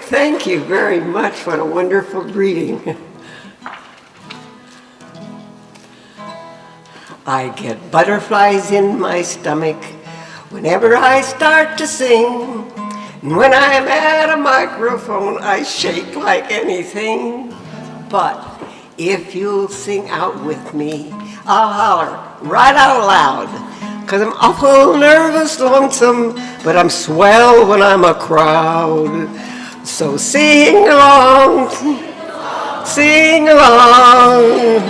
Thank you very much. What a wonderful greeting. I get butterflies in my stomach whenever I start to sing. And when I'm at a microphone, I shake like anything. But if you'll sing out with me, I'll holler right out loud. 'Cause I'm awful nervous, lonesome, but I'm swell when I'm a crowd. So sing along, sing along,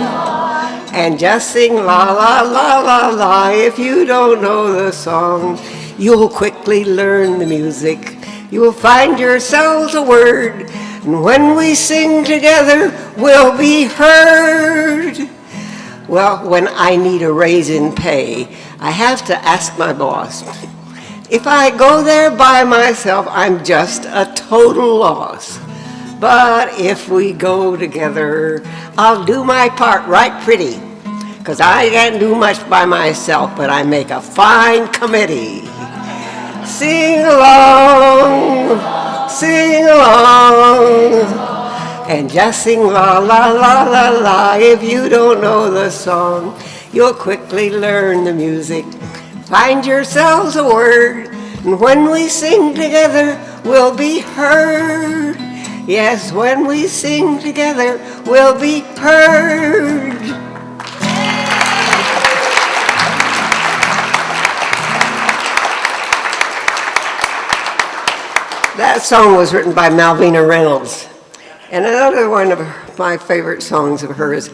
and just sing la la la la la. If you don't know the song, you'll quickly learn the music. You'll find yourselves a word, and when we sing together, we'll be heard. Well, when I need a raise in pay, I have to ask my boss. If I go there by myself, I'm just a total loss. But if we go together, I'll do my part right pretty. 'Cause I can't do much by myself, but I make a fine committee. Sing along, and just sing la la la la la. If you don't know the song, you'll quickly learn the music. Find yourselves a word, and when we sing together, we'll be heard. Yes, when we sing together, we'll be heard. That song was written by Malvina Reynolds. And another one of my favorite songs of hers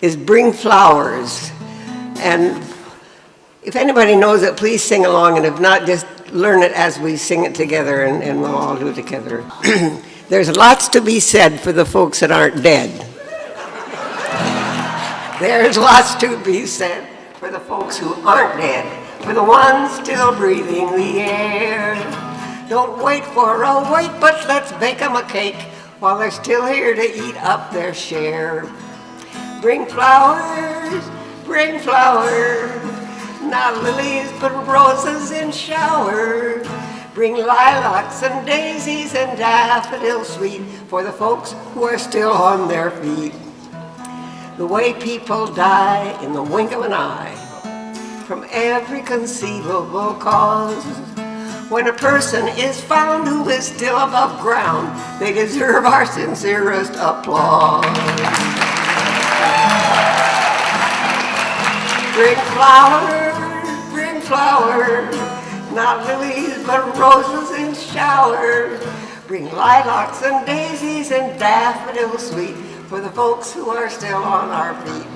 is Bring Flowers. And if anybody knows it, please sing along, and if not, just learn it as we sing it together, and we'll all do it together. There's lots to be said for the folks that aren't dead. There's lots to be said for the folks who aren't dead, for the ones still breathing the air. Don't wait for a wait, but let's bake them a cake while they're still here to eat up their share. Bring flowers, not lilies but roses in shower. Bring lilacs and daisies and daffodils sweet for the folks who are still on their feet. The way people die in the wink of an eye from every conceivable cause. When a person is found who is still above ground, they deserve our sincerest applause. Bring flowers, not lilies but roses in shower. Bring lilacs and daisies and daffodils sweet for the folks who are still on our feet.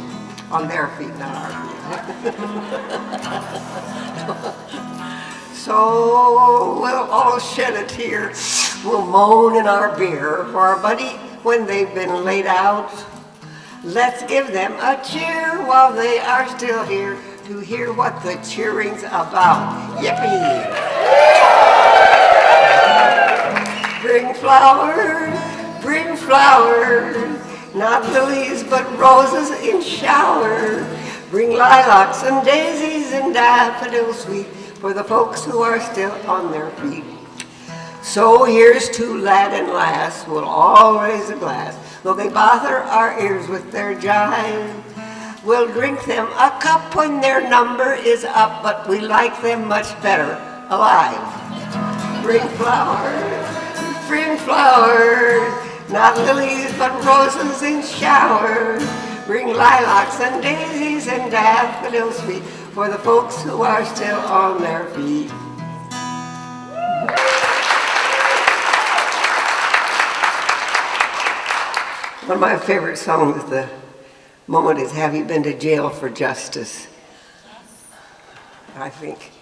On their feet, not our feet. So we'll all shed a tear, we'll moan in our beer for our buddy when they've been laid out. Let's give them a cheer while they are still here to hear what the cheering's about. Yippee! Bring flowers, not lilies but roses in shower. Bring lilacs and daisies and daffodils sweet for the folks who are still on their feet. So here's to lad and lass, we'll all raise a glass, though they bother our ears with their jive. We'll drink them a cup when their number is up, but we like them much better alive. Bring flowers, not lilies but roses in shower. Bring lilacs and daisies and daffodils sweet for the folks who are still on their feet. One of my favorite songs at the moment is Have You Been to Jail for Justice? I think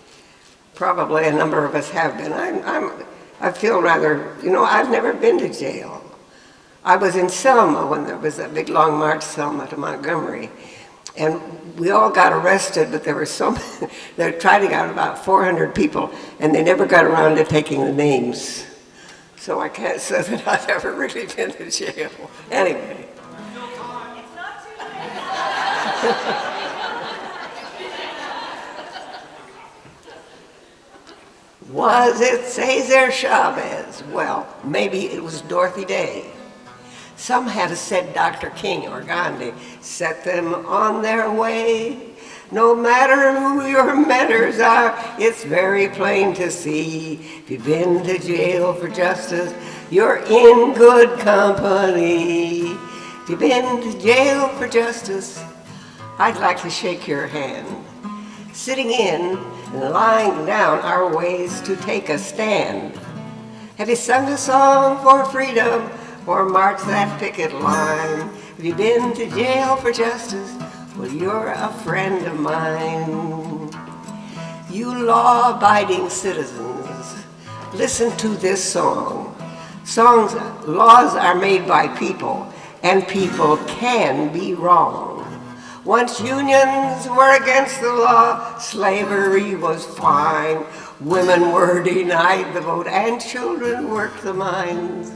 probably a number of us have been. I feel rather, I've never been to jail. I was in Selma when there was that big long march, Selma to Montgomery. And we all got arrested, but there were they tried to get about 400 people, and they never got around to taking the names. So I can't say that I've ever really been to jail. Anyway. It's not too late. Was it Cesar Chavez? Well, maybe it was Dorothy Day. Some have said Dr. King or Gandhi set them on their way. No matter who your mentors are, it's very plain to see. If you've been to jail for justice, you're in good company. If you've been to jail for justice, I'd like to shake your hand. Sitting in and lying down are ways to take a stand. Have you sung a song for freedom or marched that picket line? Have you been to jail for justice? Well, you're a friend of mine. You law-abiding citizens, listen to this song. Laws are made by people, and people can be wrong. Once unions were against the law, slavery was fine. Women were denied the vote, and children worked the mines.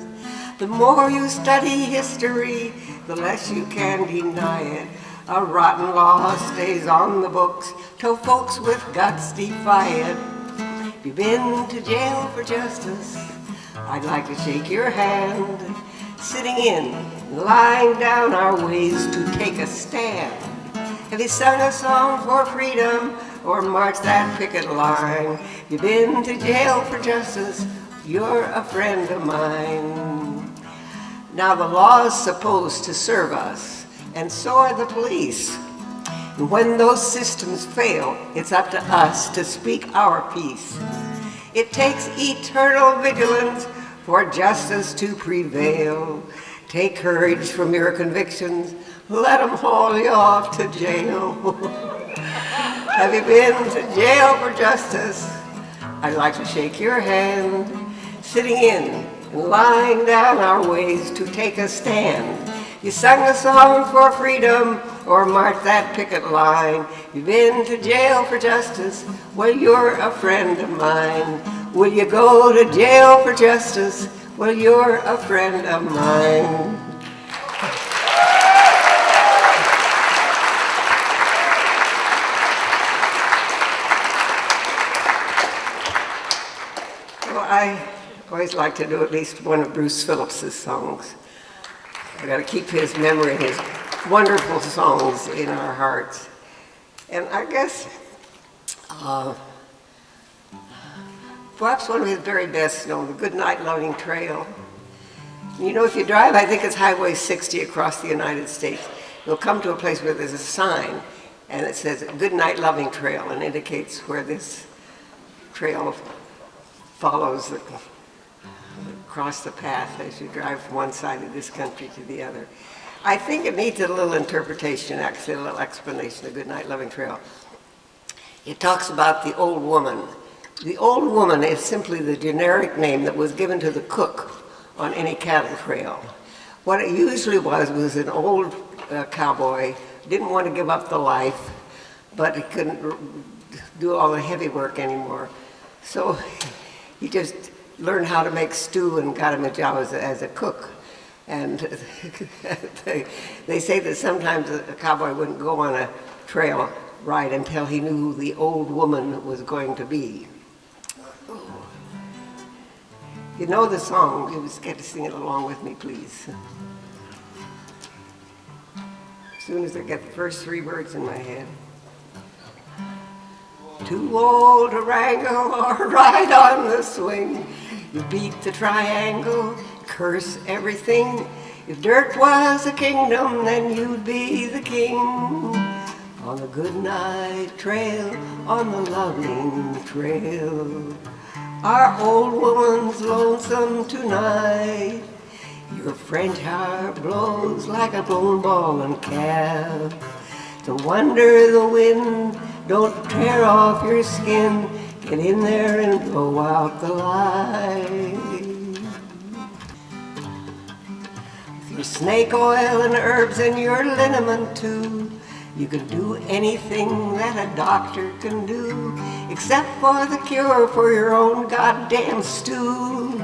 The more you study history, the less you can deny it. A rotten law stays on the books till folks with guts defy it. If you've been to jail for justice, I'd like to shake your hand. Sitting in, lying down are ways to take a stand. Have you sung a song for freedom or marched that picket line? If you've been to jail for justice, you're a friend of mine. Now the law is supposed to serve us, and so are the police. And when those systems fail, it's up to us to speak our piece. It takes eternal vigilance for justice to prevail. Take courage from your convictions, let them haul you off to jail. Have you been to jail for justice? I'd like to shake your hand. Sitting in and lying down are ways to take a stand. You sung a song for freedom or marched that picket line. You've been to jail for justice, well, you're a friend of mine. Will you go to jail for justice? Well, you're a friend of mine. Well, I always like to do at least one of Bruce Phillips's songs. We've got to keep his memory and his wonderful songs in our hearts. And I guess perhaps one of his very best known, the Goodnight Loving Trail. You know, if you drive, I think it's Highway 60 across the United States, you'll come to a place where there's a sign and it says Goodnight Loving Trail and indicates where this trail follows across the path as you drive from one side of this country to the other. I think it needs a little interpretation, actually a little explanation, the Goodnight Loving Trail. It talks about the old woman. The old woman is simply the generic name that was given to the cook on any cattle trail. What it usually was an old cowboy, didn't want to give up the life, but he couldn't do all the heavy work anymore. So he just learned how to make stew and got him a job as a cook. And they say that sometimes a cowboy wouldn't go on a trail ride until he knew who the old woman was going to be. You know the song, you just get to sing it along with me, please. As soon as I get the first three words in my head. Too old to wrangle or ride on the swing. You beat the triangle, curse everything. If dirt was a kingdom, then you'd be the king. On the goodnight trail, on the loving trail. Our old woman's lonesome tonight. Your French heart blows like a blown ball and calf. No wonder the wind don't tear off your skin. Get in there and blow out the light. With your snake oil and herbs and your liniment too, you can do anything that a doctor can do, except for the cure for your own goddamn stew.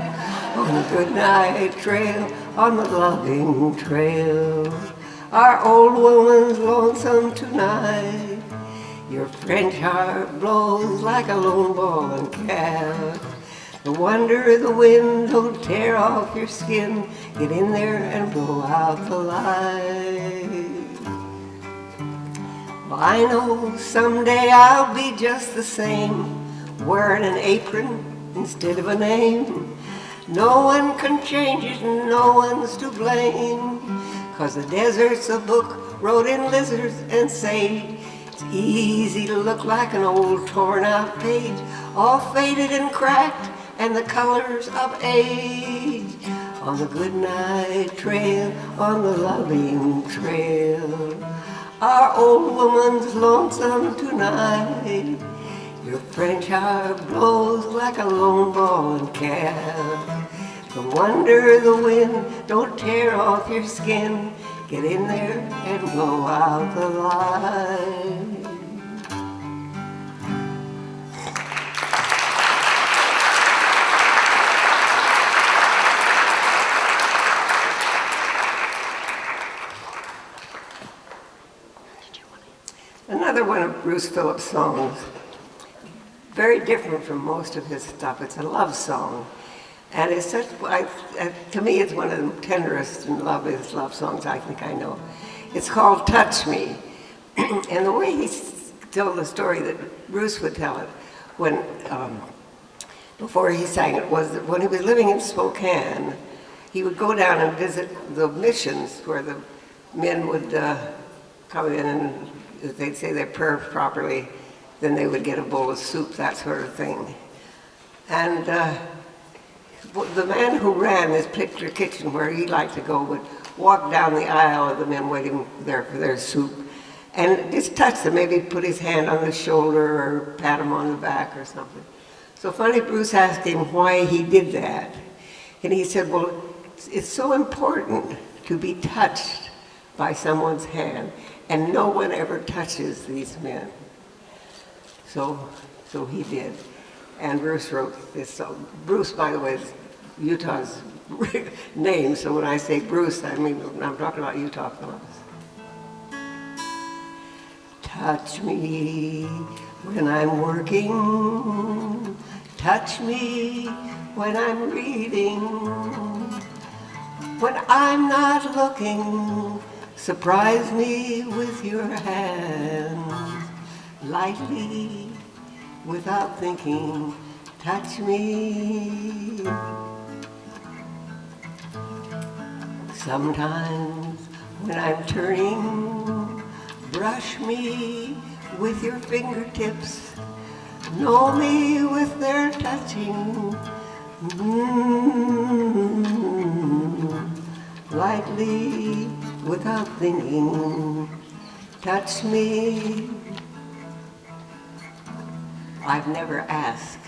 On the goodnight trail, on the loving trail, our old woman's lonesome tonight. Your French heart blows like a lone ball and calf. No wonder the wind don't tear off your skin. Get in there and blow out the light. Well, I know someday I'll be just the same, wearing an apron instead of a name. No one can change it, no one's to blame, 'cause the desert's a book wrote in lizards and sage. It's easy to look like an old torn out page, all faded and cracked and the colors of age. On the goodnight trail, on the loving trail, our old woman's lonesome tonight. Your French heart blows like a lone ball and calf. No wonder the wind don't tear off your skin. Get in there and blow out the light. Another one of Bruce Phillips' songs, very different from most of his stuff. It's a love song. And it's such, to me, it's one of the tenderest and loveliest love songs I think I know. It's called Touch Me. And the way he told the story that Bruce would tell it when, before he sang it, was that when he was living in Spokane, he would go down and visit the missions where the men would come in and if they'd say their prayers properly, then they would get a bowl of soup, that sort of thing. And the man who ran this picture kitchen where he liked to go would walk down the aisle of the men waiting there for their soup and just touch them, maybe put his hand on the shoulder or pat him on the back or something. So finally Bruce asked him why he did that. And he said, well, it's so important to be touched by someone's hand, and no one ever touches these men. So he did. And Bruce wrote this song. Bruce, by the way, is Utah's name, so when I say Bruce, I mean, I'm talking about Utah Phillips. Touch me when I'm working, touch me when I'm reading, when I'm not looking, surprise me with your hands, lightly, without thinking, touch me. Sometimes when I'm turning, brush me with your fingertips, know me with their touching, lightly, without thinking, touch me. I've never asked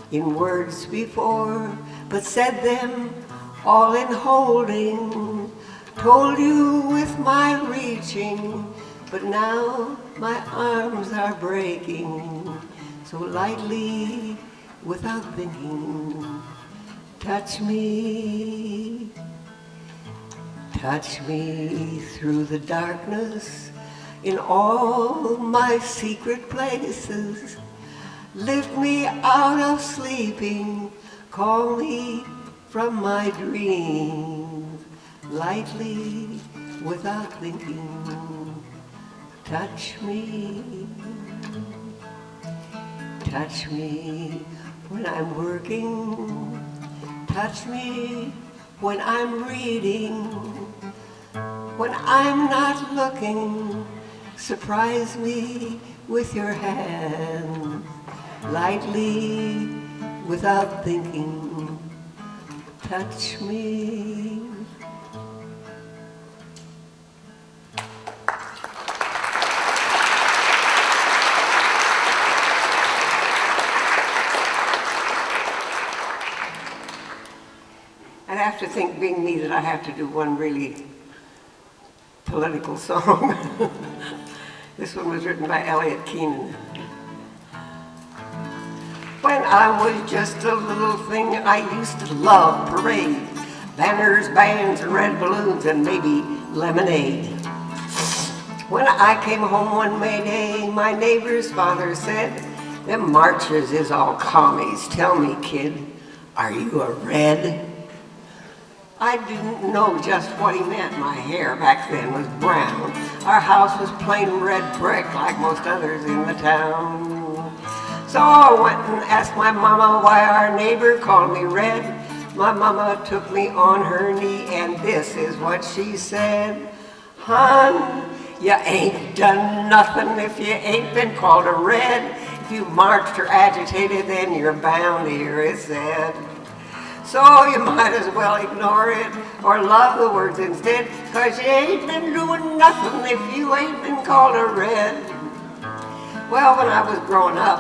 in words before, but said them all in holding, told you with my reaching, but now my arms are breaking, so lightly, without thinking, touch me. Touch me through the darkness in all my secret places. Lift me out of sleeping, call me from my dreams, lightly, without thinking, touch me. Touch me when I'm working, touch me when I'm reading, when I'm not looking, surprise me with your hand, lightly, without thinking, touch me. I'd have to think, being me, that I have to do one really political song. This one was written by Elliott Keenan. When I was just a little thing, I used to love parades, banners, bands, and red balloons, and maybe lemonade. When I came home one May day, my neighbor's father said, "Them marchers is all commies. Tell me, kid, are you a red?" I didn't know just what he meant. My hair back then was brown. Our house was plain red brick like most others in the town. So I went and asked my mama why our neighbor called me red. My mama took me on her knee and this is what she said. "Hon, you ain't done nothing if you ain't been called a red. If you marched or agitated, then you're bound to hear it said. So you might as well ignore it or love the words instead, 'cause you ain't been doing nothing if you ain't been called a red." Well, when I was growing up,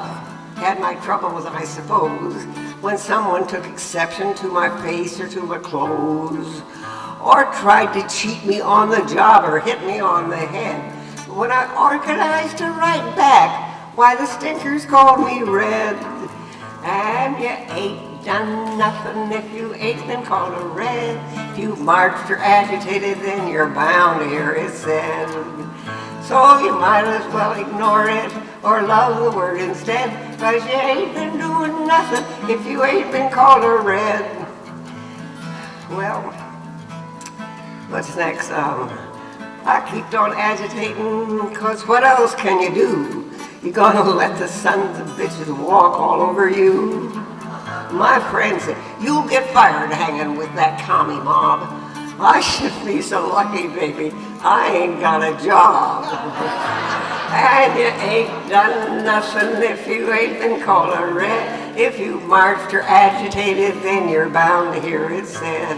had my troubles, I suppose, when someone took exception to my face or to my clothes, or tried to cheat me on the job or hit me on the head. When I organized to write back, why the stinkers called me red. And you ain't done nothing if you ain't been called a red. If you marched or agitated, then you're bound to hear it said. So you might as well ignore it or love the word instead, 'cause you ain't been doing nothing if you ain't been called a red. Well, what's next? I keep on agitating, 'cause what else can you do? You gonna let the sons of bitches walk all over you? My friend said, "You'll get fired hanging with that commie mob." I should be so lucky, baby, I ain't got a job. And you ain't done nothing if you ain't been called a red. If you marched or agitated, then you're bound to hear it said.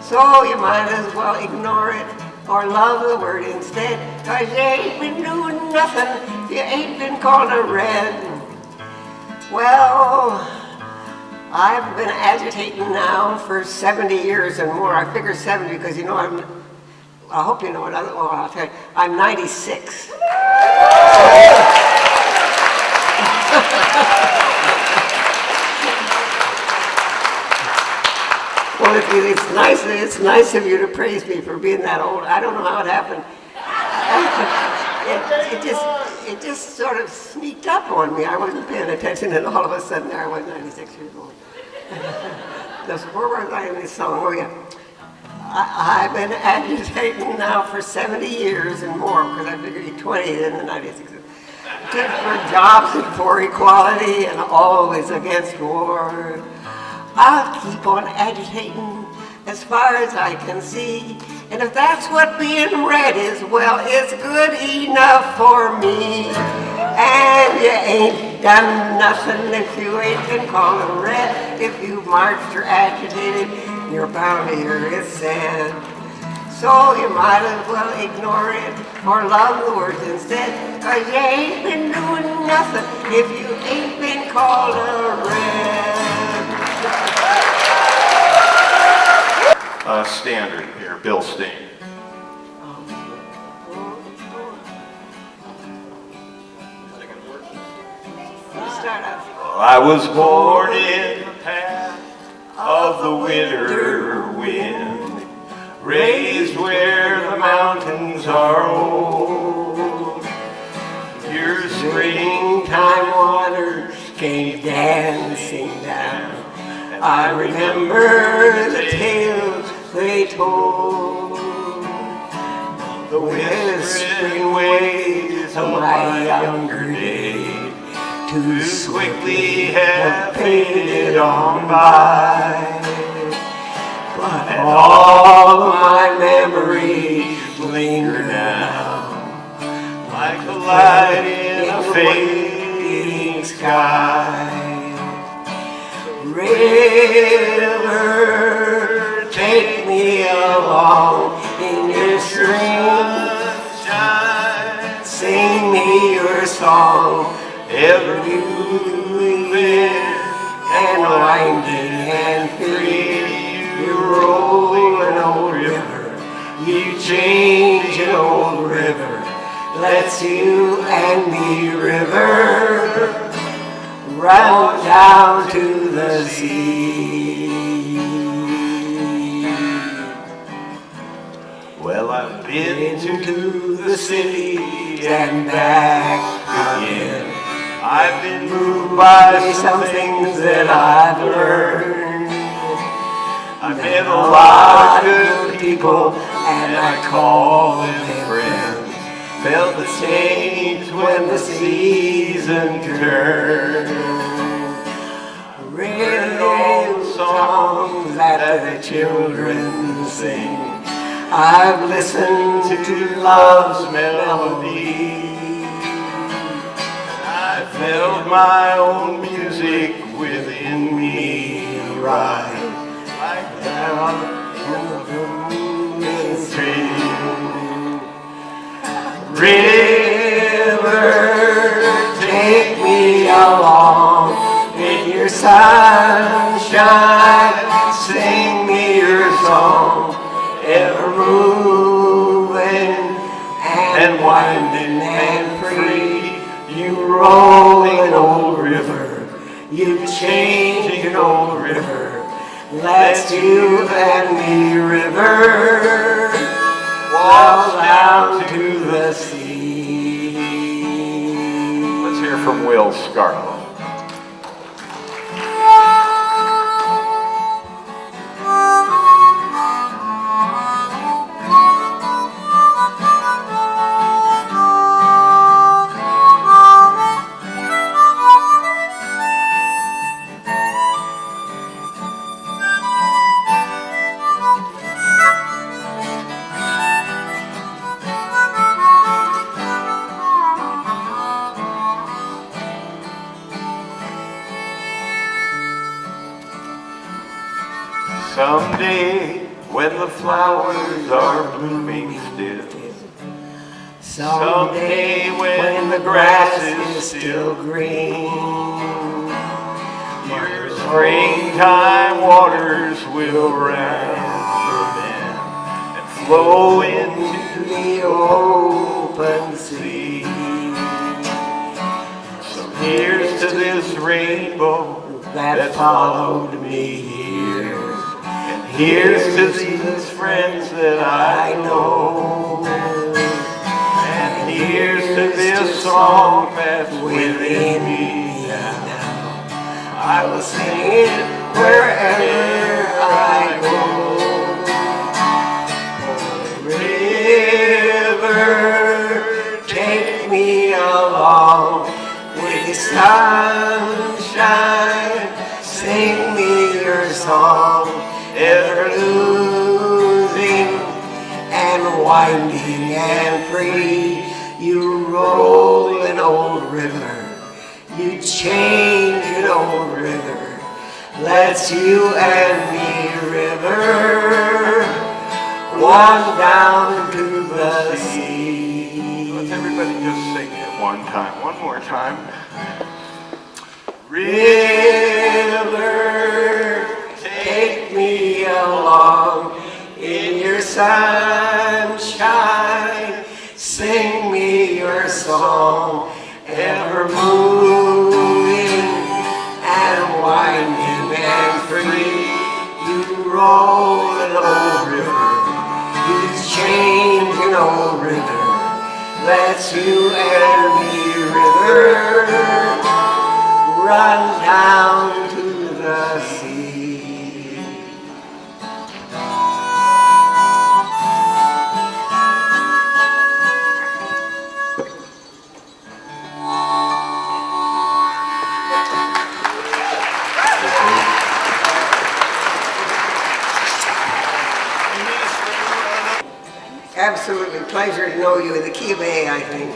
So you might as well ignore it or love the word instead, 'cause you ain't been doing nothing if you ain't been called a red. Well, I've been agitating now for 70 years and more. I figure 70 because, you know, I hope you know what I'll tell you. I'm 96. Well, it's nice of you to praise me for being that old. I don't know how it happened. It just sort of sneaked up on me. I wasn't paying attention, and all of a sudden there I was, 96 years old. Where was I in this song? Oh yeah. I've been agitating now for 70 years and more, because I figured you're 20 in the 96. Good for jobs and for equality and always against war. I'll keep on agitating as far as I can see. And if that's what being red is, well, it's good enough for me. And you ain't done nothing if you ain't been called a red. If you marched or agitated, you're bound to hear it said. So you might as well ignore it or love the words instead, 'cause you ain't been doing nothing if you ain't been called a red. Standard here, Bill Steen. Start out. I was born in the path of the winter wind, raised where the mountains are old. Your springtime waters came dancing down. I remember the tales they told, the whispering ways of my younger days, too quickly have faded on by. But all of my memories linger now, like the light in a fading sky. River, take me along in your sunshine. Sing me your song, ever moving and winding and free. You roll an old river, you change an old river. Let's you and me, river, run down to the sea. Well, I've been to the city and back again. I've been moved by some things that I've learned. I've met a lot of good people and I call them friends. Felt the change when the season turned. Read old songs that the children sing. I've listened to love's melody. I felt my own music within me rise like that in the moonlit stream. River, take me along in your sunshine. Sing me your song, ever moving and winding and free. You rolling old river, you changing old river. Let's you and me, river, walk down to the sea. Let's hear from Will Scarlet. Someday, when the flowers are blooming still, someday when the grass is still green, your springtime waters will rise and flow into the open sea. So here's to this rainbow that followed me here. Here's to these friends that I know, and here's to this song that's within me now. I will sing it wherever I go. River, take me along with the sunshine. Sing me your song, ever losing and winding and free. You roll an old river, you change an old river. Let's you and me, river, walk down to the sea. Let's everybody just sing it one time, one more time. River, take me along in your sunshine. Sing me your song, ever moving and winding and free. You roll an old river, you change an old river. Let's you and me, river, run down to the sea. Absolutely pleasure to know you in the key of A, I think.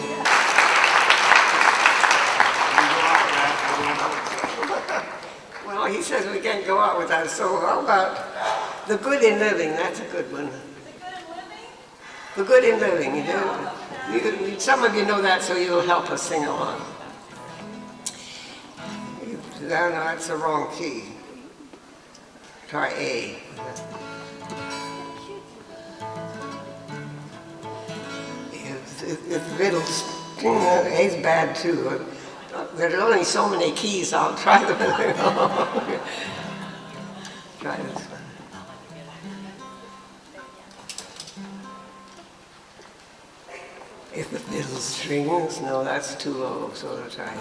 Well, he says we can't go out without, so how about the good in living? That's a good one. The good in living, you know. Some of you know that, so you'll help us sing along. No, that's the wrong key. Try A. If middle's, A's bad too. There's only so many keys, I'll try them. Try this one. If the fiddle strings, no, that's too low, so to try.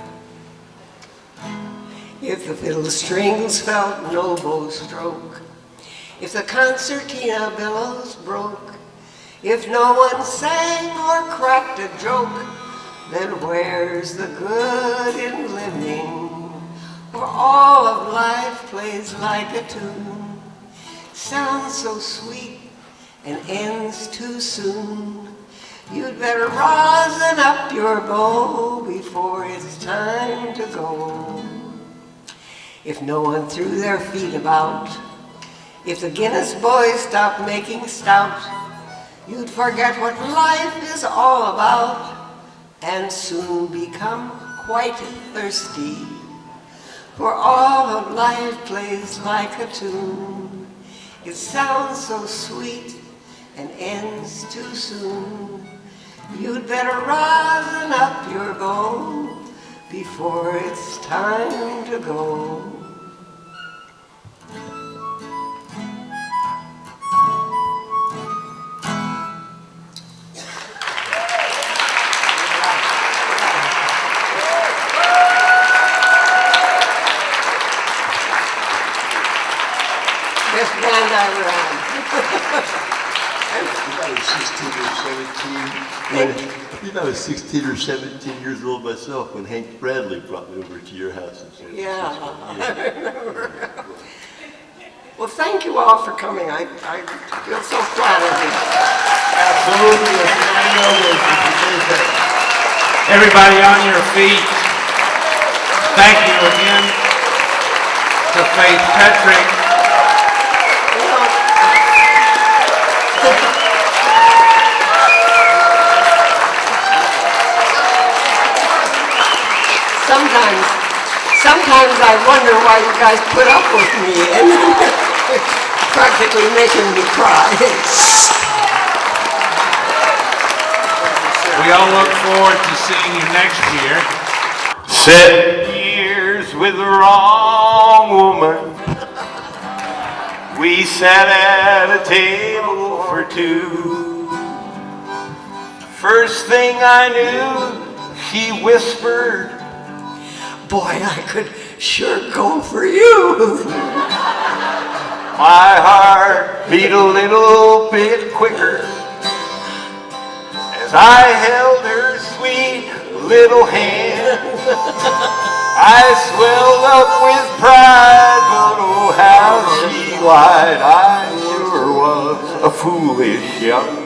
If the fiddle strings felt no bow stroke, if the concertina billows broke, if no one sang or cracked a joke, then where's the good in living? For all of life plays like a tune, sounds so sweet and ends too soon. You'd better rosin up your bow before it's time to go. If no one threw their feet about, if the Guinness boys stopped making stout, you'd forget what life is all about and soon become quite thirsty. For all of life plays like a tune. It sounds so sweet and ends too soon. You'd better rosin up your bow before it's time to go. Best band I ever had. I was 16 or 17 years old myself when Hank Bradley brought me over to your house in San Francisco. Yeah, I remember. Well, thank you all for coming. I feel so flattered. Absolutely. Everybody on your feet. Thank you again to Faith Petric. Sometimes I wonder why you guys put up with me and practically making me cry. We all look forward to seeing you next year. 7 years with the wrong woman. We sat at a table for two. First thing I knew, she whispered, Boy, I could sure go for you. my heart beat a little bit quicker as I held her sweet little hand. I swelled up with pride, but oh how she lied. I sure was a foolish young